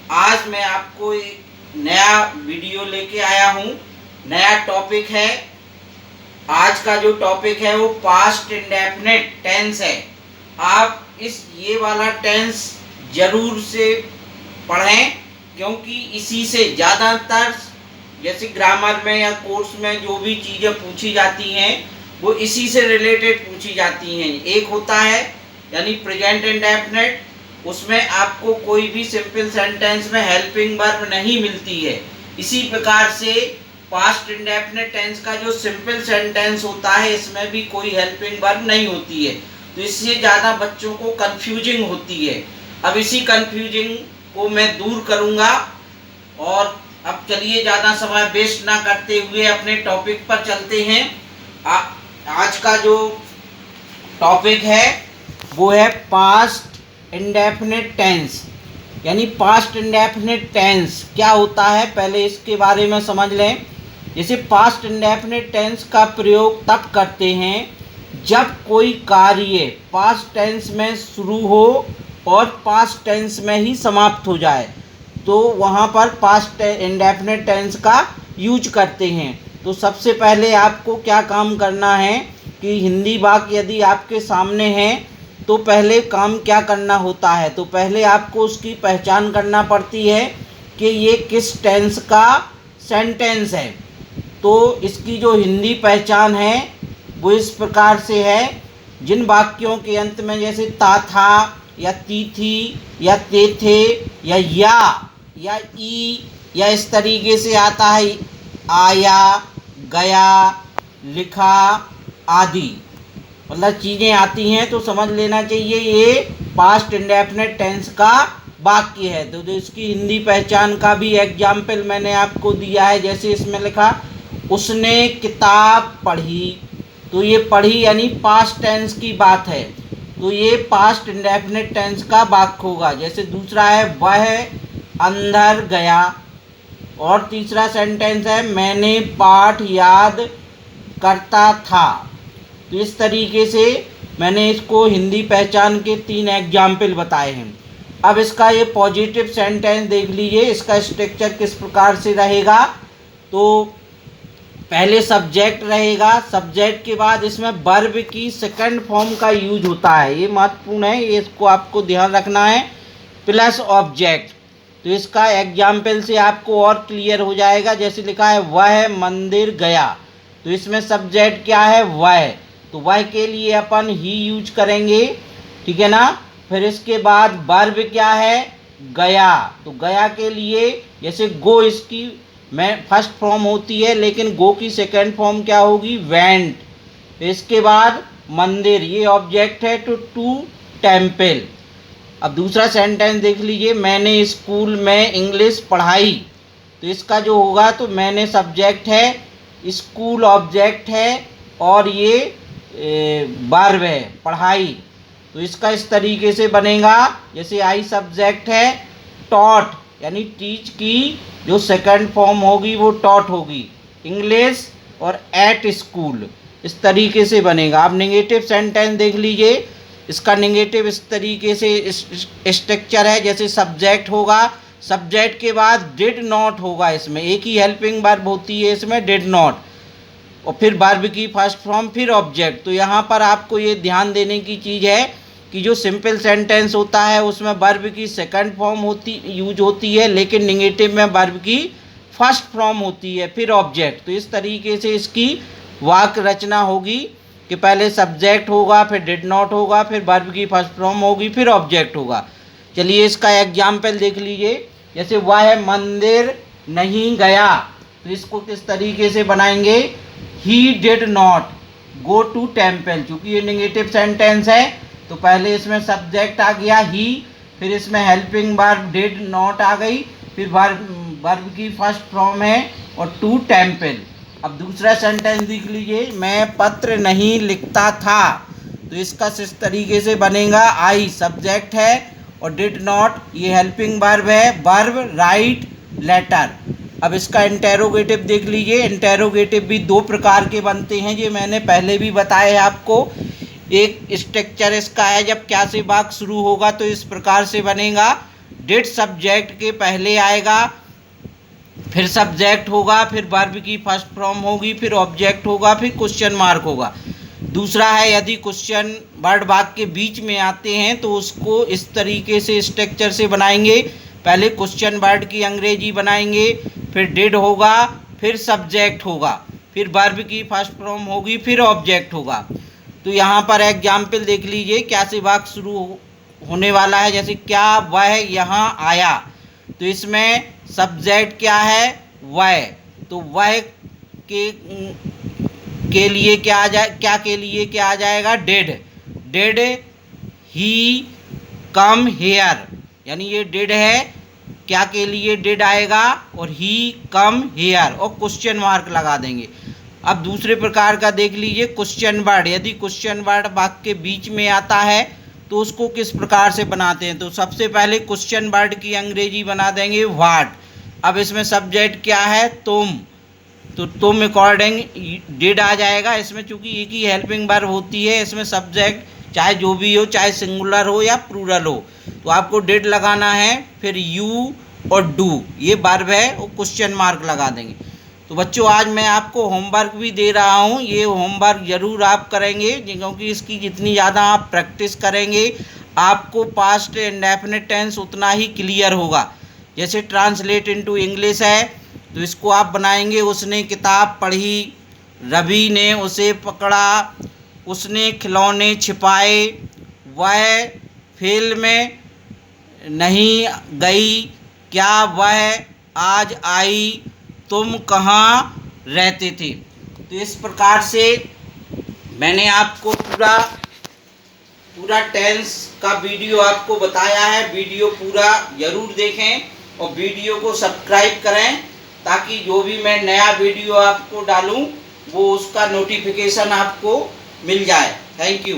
आज मैं आपको एक नया वीडियो लेके आया हूँ। नया टॉपिक है। आज का जो टॉपिक है वो पास्ट इंडेफिनिट टेंस है। आप ये वाला टेंस जरूर से पढ़ें, क्योंकि इसी से ज़्यादातर जैसे ग्रामर में या कोर्स में जो भी चीज़ें पूछी जाती हैं वो इसी से रिलेटेड पूछी जाती हैं। एक होता है यानी प्रेजेंट इंडेफिनिट, उसमें आपको कोई भी सिंपल सेंटेंस में हेल्पिंग वर्ब नहीं मिलती है। इसी प्रकार से पास्ट इंडेफिनिट टेंस का जो सिंपल सेंटेंस होता है इसमें भी कोई हेल्पिंग वर्ब नहीं होती है, तो इससे ज़्यादा बच्चों को कंफ्यूजिंग होती है। अब इसी कंफ्यूजिंग को मैं दूर करूँगा। और अब चलिए ज़्यादा समय वेस्ट ना करते हुए अपने टॉपिक पर चलते हैं। आज का जो टॉपिक है वो है पास्ट इंडेफिनिट टेंस। यानी पास्ट इंडेफिनिट टेंस क्या होता है, पहले इसके बारे में समझ लें। जैसे पास्ट इंडेफिनिट टेंस का प्रयोग तब करते हैं जब कोई कार्य पास्ट टेंस में शुरू हो और पास्ट टेंस में ही समाप्त हो जाए, तो वहाँ पर पास्ट इंडेफिनिट टेंस का यूज करते हैं। तो सबसे पहले आपको क्या काम करना है कि हिंदी वाक्य यदि आपके सामने हैं तो पहले काम क्या करना होता है, तो पहले आपको उसकी पहचान करना पड़ती है कि ये किस टेंस का सेंटेंस है। तो इसकी जो हिंदी पहचान है वो इस प्रकार से है, जिन वाक्यों के अंत में जैसे ता था या ती थी या ते थे या ई या इस तरीके से आता है आया, गया, लिखा आदि, मतलब चीज़ें आती हैं, तो समझ लेना चाहिए ये पास्ट इंडेफिनिट टेंस का वाक्य है। तो जो इसकी हिंदी पहचान का भी एग्जाम्पल मैंने आपको दिया है। जैसे इसमें लिखा उसने किताब पढ़ी, तो ये पढ़ी यानी पास्ट टेंस की बात है, तो ये पास्ट इंडेफिनिट टेंस का वाक्य होगा। जैसे दूसरा है वह अंदर गया, और तीसरा सेंटेंस है मैंने पाठ याद करता था। तो इस तरीके से मैंने इसको हिंदी पहचान के 3 एग्जाम्पल बताए हैं। अब इसका ये पॉजिटिव सेंटेंस देख लीजिए, इसका स्ट्रक्चर किस प्रकार से रहेगा। तो पहले सब्जेक्ट रहेगा, सब्जेक्ट के बाद इसमें वर्ब की सेकंड फॉर्म का यूज होता है, ये महत्वपूर्ण है, ये इसको आपको ध्यान रखना है, प्लस ऑब्जेक्ट। तो इसका एग्जाम्पल से आपको और क्लियर हो जाएगा। जैसे लिखा है वह मंदिर गया, तो इसमें सब्जेक्ट क्या है वह, तो वह के लिए अपन ही यूज करेंगे, ठीक है ना। फिर इसके बाद वर्ब क्या है गया, तो गया के लिए जैसे गो इसकी में फर्स्ट फॉर्म होती है, लेकिन गो की सेकंड फॉर्म क्या होगी वेंट। इसके बाद मंदिर ये ऑब्जेक्ट है टू टेम्पल। अब दूसरा सेंटेंस देख लीजिए, मैंने स्कूल में इंग्लिश पढ़ाई, तो इसका जो होगा तो मैंने सब्जेक्ट है, स्कूल ऑब्जेक्ट है, और ये वर्ब है पढ़ाई, तो इसका इस तरीके से बनेगा। जैसे आई सब्जेक्ट है, टॉट यानी टीच की जो सेकंड फॉर्म होगी वो टॉट होगी, इंग्लिश और एट स्कूल, इस तरीके से बनेगा। अब नेगेटिव सेंटेंस देख लीजिए, इसका नेगेटिव इस तरीके से स्ट्रक्चर है। जैसे सब्जेक्ट होगा, सब्जेक्ट के बाद डिड नॉट होगा, इसमें एक ही हेल्पिंग वर्ब होती है इसमें डिड नॉट, और फिर वर्ब की फर्स्ट फॉर्म फिर ऑब्जेक्ट। तो यहाँ पर आपको ये ध्यान देने की चीज़ है कि जो सिंपल सेंटेंस होता है उसमें वर्ब की सेकंड फॉर्म यूज होती है, लेकिन नेगेटिव में वर्ब की फर्स्ट फॉर्म होती है फिर ऑब्जेक्ट। तो इस तरीके से इसकी वाक्य रचना होगी कि पहले सब्जेक्ट होगा, फिर डिड नॉट होगा, फिर वर्ब की फर्स्ट फॉर्म होगी, फिर ऑब्जेक्ट होगा। चलिए इसका एग्जाम्पल देख लीजिए। जैसे वह मंदिर नहीं गया, तो इसको किस तरीके से बनाएंगे, he did not go to temple. चूँकि ये नेगेटिव सेंटेंस है तो पहले इसमें सब्जेक्ट आ गया ही, फिर इसमें हेल्पिंग वर्ब डिड नॉट आ गई, फिर वर्ब की फर्स्ट फॉर्म है और टू टेम्पल। अब दूसरा सेंटेंस देख लीजिए, मैं पत्र नहीं लिखता था, तो इसका इस तरीके से बनेगा, आई सब्जेक्ट है और डिड नॉट ये हेल्पिंग वर्ब है, वर्ब राइट लेटर। अब इसका इंटेरोगेटिव देख लीजिए, इंटेरोगेटिव भी 2 प्रकार के बनते हैं, ये मैंने पहले भी बताया है आपको। एक स्ट्रक्चर इसका है, जब क्या से वाक्य शुरू होगा तो इस प्रकार से बनेगा, डिड सब्जेक्ट के पहले आएगा, फिर सब्जेक्ट होगा, फिर वर्ब की फर्स्ट फॉर्म होगी, फिर ऑब्जेक्ट होगा, फिर क्वेश्चन मार्क होगा। दूसरा है यदि क्वेश्चन वर्ड वाक्य के बीच में आते हैं तो उसको इस तरीके से स्ट्रक्चर से बनाएंगे। पहले क्वेश्चन वर्ड की अंग्रेजी बनाएंगे, फिर डिड होगा, फिर सब्जेक्ट होगा, फिर वर्ब की फर्स्ट फॉर्म होगी, फिर ऑब्जेक्ट होगा। तो यहाँ पर एग्जाम्पल देख लीजिए क्या से वाक्य शुरू होने वाला है। जैसे क्या वह यहाँ आया, तो इसमें सब्जेक्ट क्या है, वह। तो वह के लिए क्या आ जाए, क्या के लिए क्या आ जाएगा, did. Did he come here, यानी ये डिड है, क्या के लिए डिड आएगा, और ही कम हेयर, और क्वेश्चन मार्क लगा देंगे। अब दूसरे प्रकार का देख लीजिए क्वेश्चन वर्ड। यदि क्वेश्चन वर्ड वाक्य के बीच में आता है तो उसको किस प्रकार से बनाते हैं। तो सबसे पहले क्वेश्चन वर्ड की अंग्रेजी बना देंगे व्हाट। अब इसमें सब्जेक्ट क्या है, तुम, तो तुम अकॉर्डिंग डिड आ जाएगा। इसमें चूंकि एक ही हेल्पिंग वर्ब होती है, इसमें सब्जेक्ट चाहे जो भी हो, चाहे सिंगुलर हो या प्लूरल हो, तो आपको डिड लगाना है। फिर यू और डू ये वर्ब है, वो क्वेश्चन मार्क लगा देंगे। तो बच्चों आज मैं आपको होमवर्क भी दे रहा हूँ, ये होमवर्क ज़रूर आप करेंगे, क्योंकि इसकी जितनी ज़्यादा आप प्रैक्टिस करेंगे आपको पास्ट इंडेफिनिट टेंस उतना ही क्लियर होगा। जैसे ट्रांसलेट इनटू इंग्लिश है, तो इसको आप बनाएंगे, उसने किताब पढ़ी, रवि ने उसे पकड़ा, उसने खिलौने छिपाए, वह फील्ड में नहीं गई, क्या वह आज आई, तुम कहाँ रहते थे। तो इस प्रकार से मैंने आपको पूरा टेंस का वीडियो आपको बताया है। वीडियो पूरा ज़रूर देखें और वीडियो को सब्सक्राइब करें, ताकि जो भी मैं नया वीडियो आपको डालूं वो उसका नोटिफिकेशन आपको मिल जाए। Thank you.